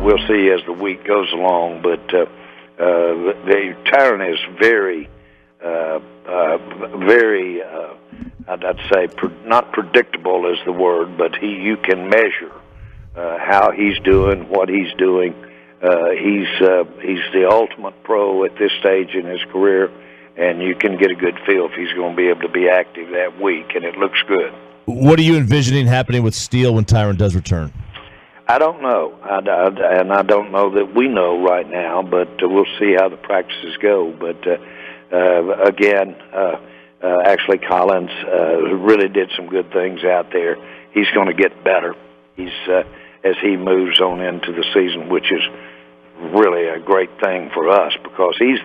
we'll see as the week goes along. But Tyron is very, I'd say not predictable is the word, but you can measure how he's doing, what he's doing. He's the ultimate pro at this stage in his career, and you can get a good feel if he's going to be able to be active that week, and it looks good. What are you envisioning happening with Steele when Tyron does return? I don't know, and I don't know that we know right now, but we'll see how the practices go. But again, actually Collins really did some good things out there. He's going to get better. He's as he moves on into the season, which is really a great thing for us because he's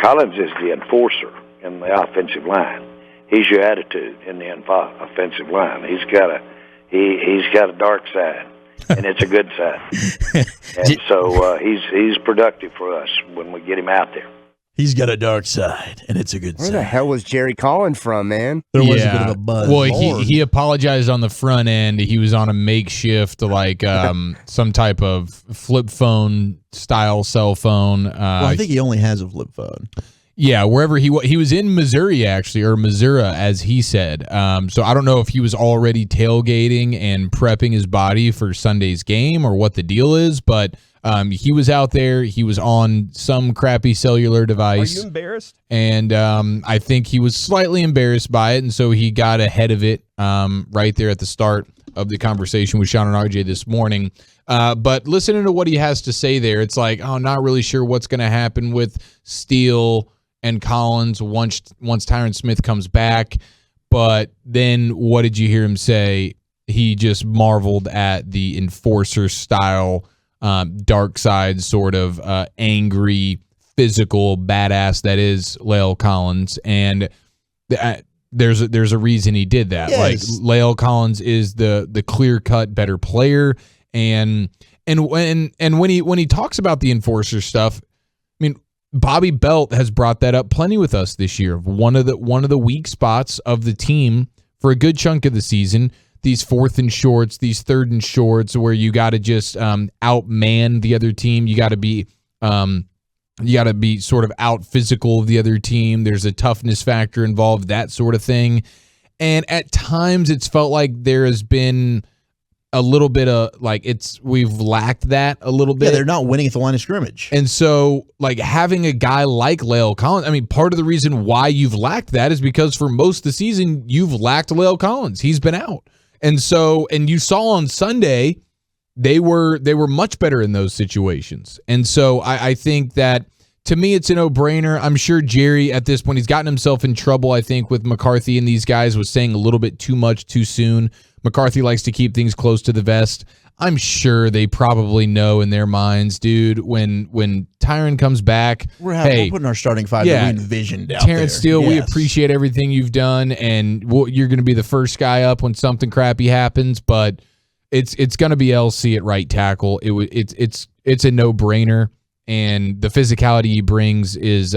Collins is the enforcer in the offensive line. He's your attitude in the offensive line. He's got a dark side, and it's a good side. And so he's productive for us when we get him out there. He's got a dark side, and it's a good side. Where the hell was Jerry Collins from, man? There was a bit of a buzz. Well, he apologized on the front end. He was on a makeshift, like some type of flip phone style cell phone. Well, I think he only has a flip phone. Yeah, wherever he was in Missouri, actually, or Missouri, as he said. So I don't know if he was already tailgating and prepping his body for Sunday's game or what the deal is, but he was out there. He was on some crappy cellular device. Are you embarrassed? And I think he was slightly embarrassed by it, and so he got ahead of it right there at the start of the conversation with Sean and RJ this morning. But listening to what he has to say there, it's like, not really sure what's going to happen with Steele and Collins once Tyron Smith comes back. But then what did you hear him say? He just marveled at the enforcer style, dark side sort of angry, physical badass that is Lael Collins. And there's a reason he did that. Yes. Like Lael Collins is the clear-cut better player. And when he talks about the enforcer stuff, I mean, Bobby Belt has brought that up plenty with us this year. One of the weak spots of the team for a good chunk of the season, these fourth and shorts, these third and shorts, where you got to just outman the other team. You got to be sort of out physical of the other team. There's a toughness factor involved, that sort of thing. And at times, it's felt like there has been a little bit of we've lacked that a little bit. Yeah, they're not winning at the line of scrimmage. And so like having a guy like Lael Collins, I mean, part of the reason why you've lacked that is because for most of the season, you've lacked Lael Collins. He's been out. And so, and you saw on Sunday, they were much better in those situations. And so I think that to me, it's a no-brainer. I'm sure Jerry at this point, he's gotten himself in trouble, I think, with McCarthy and these guys was saying a little bit too much too soon. McCarthy likes to keep things close to the vest. I'm sure they probably know in their minds, dude, when Tyron comes back, we're putting our starting five that we envisioned out Terrence there. Steele, we appreciate everything you've done, and you're going to be the first guy up when something crappy happens, but it's going to be LC at right tackle. It's a no-brainer, and the physicality he brings is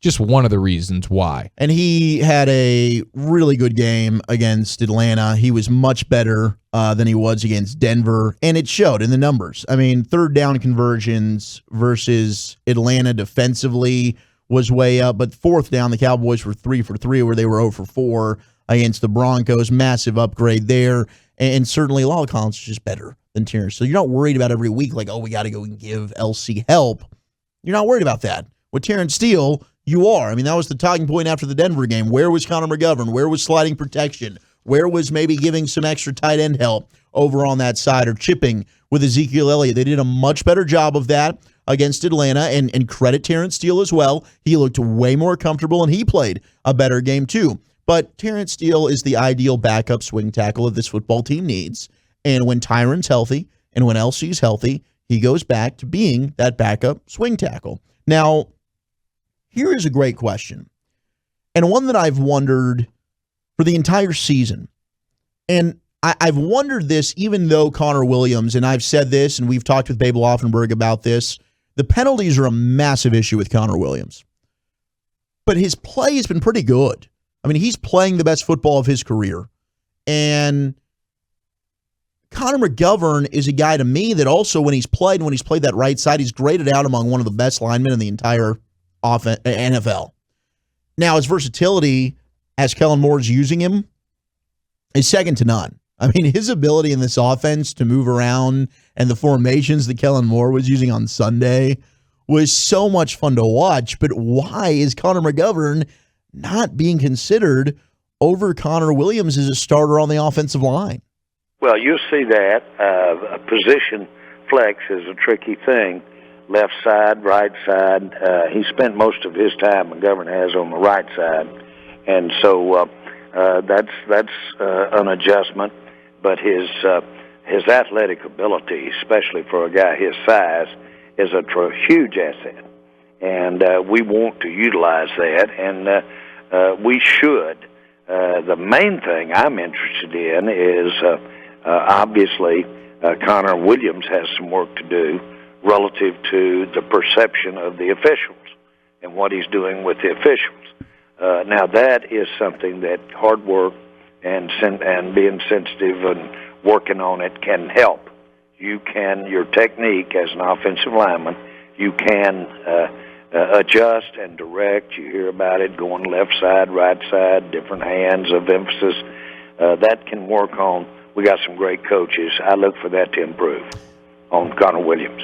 just one of the reasons why. And he had a really good game against Atlanta. He was much better than he was against Denver, and it showed in the numbers. I mean, third down conversions versus Atlanta defensively was way up, but fourth down, the Cowboys were 3 for 3, where they were 0 for 4 against the Broncos. Massive upgrade there, and certainly Lael Collins is just better than Terrence. So you're not worried about every week like, we got to go and give LC help. You're not worried about that. With Terrence Steele, you are. I mean, that was the talking point after the Denver game. Where was Connor McGovern? Where was sliding protection? Where was maybe giving some extra tight end help over on that side or chipping with Ezekiel Elliott? They did a much better job of that against Atlanta, and credit Terrence Steele as well. He looked way more comfortable, and he played a better game too. But Terrence Steele is the ideal backup swing tackle that this football team needs. And when Tyron's healthy and when LC's healthy, he goes back to being that backup swing tackle. Now, here is a great question, and one that I've wondered for the entire season. And I've wondered this even though Connor Williams, and I've said this, and we've talked with Babel Offenberg about this, the penalties are a massive issue with Connor Williams. But his play has been pretty good. I mean, he's playing the best football of his career. And Connor McGovern is a guy to me that also when he's played that right side, he's graded out among one of the best linemen in the entire NFL. Now, his versatility, as Kellen Moore's using him, is second to none. I mean, his ability in this offense to move around and the formations that Kellen Moore was using on Sunday was so much fun to watch. But why is Connor McGovern not being considered over Connor Williams as a starter on the offensive line? Well, you'll see that. A position flex is a tricky thing. Left side, right side. He spent most of his time, McGovern has, on the right side. And so that's an adjustment. But his athletic ability, especially for a guy his size, is a huge asset. And we want to utilize that, and we should. The main thing I'm interested in is obviously Connor Williams has some work to do relative to the perception of the officials and what he's doing with the officials. Now that is something that hard work and being sensitive and working on it can help. Your technique as an offensive lineman, you can adjust and direct. You hear about it going left side, right side, different hands of emphasis. That can work on. We got some great coaches. I look for that to improve on Connor Williams.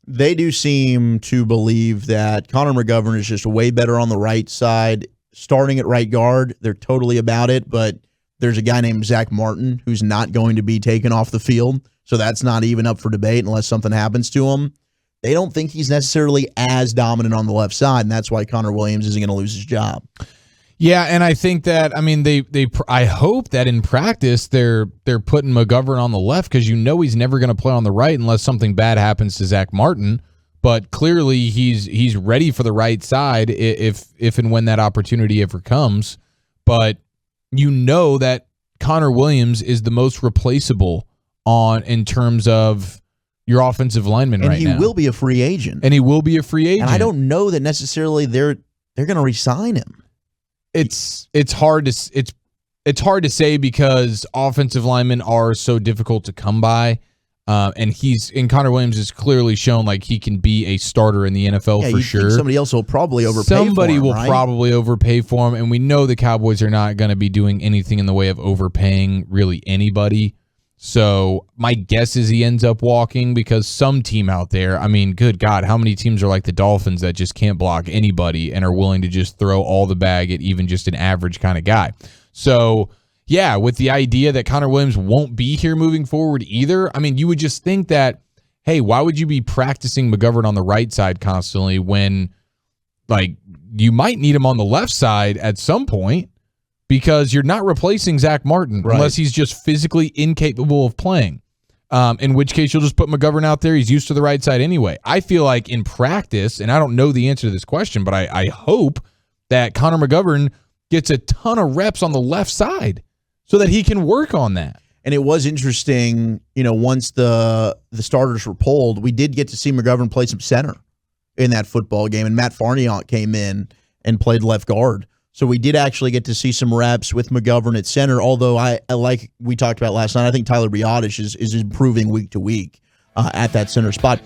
They do seem to believe that Connor McGovern is just way better on the right side. Starting at right guard, they're totally about it, but there's a guy named Zach Martin who's not going to be taken off the field, so that's not even up for debate unless something happens to him. They don't think he's necessarily as dominant on the left side, and that's why Connor Williams isn't going to lose his job. Yeah, and I think that I hope that in practice they're putting McGovern on the left because he's never going to play on the right unless something bad happens to Zach Martin. But clearly he's ready for the right side if and when that opportunity ever comes. But that Connor Williams is the most replaceable in terms of your offensive lineman right now. And he will be a free agent. And I don't know that necessarily they're going to re-sign him. It's hard to say because offensive linemen are so difficult to come by. And Connor Williams has clearly shown like he can be a starter in the NFL for sure. Somebody else will probably overpay Somebody for him, will right? probably overpay for him, and we know the Cowboys are not going to be doing anything in the way of overpaying really anybody. So my guess is he ends up walking because some team out there, I mean, good God, how many teams are like the Dolphins that just can't block anybody and are willing to just throw all the bag at even just an average kind of guy? So yeah, with the idea that Connor Williams won't be here moving forward either, I mean, you would just think that, hey, why would you be practicing McGovern on the right side constantly when, like, you might need him on the left side at some point because you're not replacing Zach Martin unless he's just physically incapable of playing, in which case you'll just put McGovern out there. He's used to the right side anyway. I feel like in practice, and I don't know the answer to this question, but I hope that Connor McGovern gets a ton of reps on the left side so that he can work on that. And it was interesting, once the starters were pulled, we did get to see McGovern play some center in that football game, and Matt Farniok came in and played left guard. So we did actually get to see some reps with McGovern at center, although I like we talked about last night, I think Tyler Biotish is improving week to week at that center spot.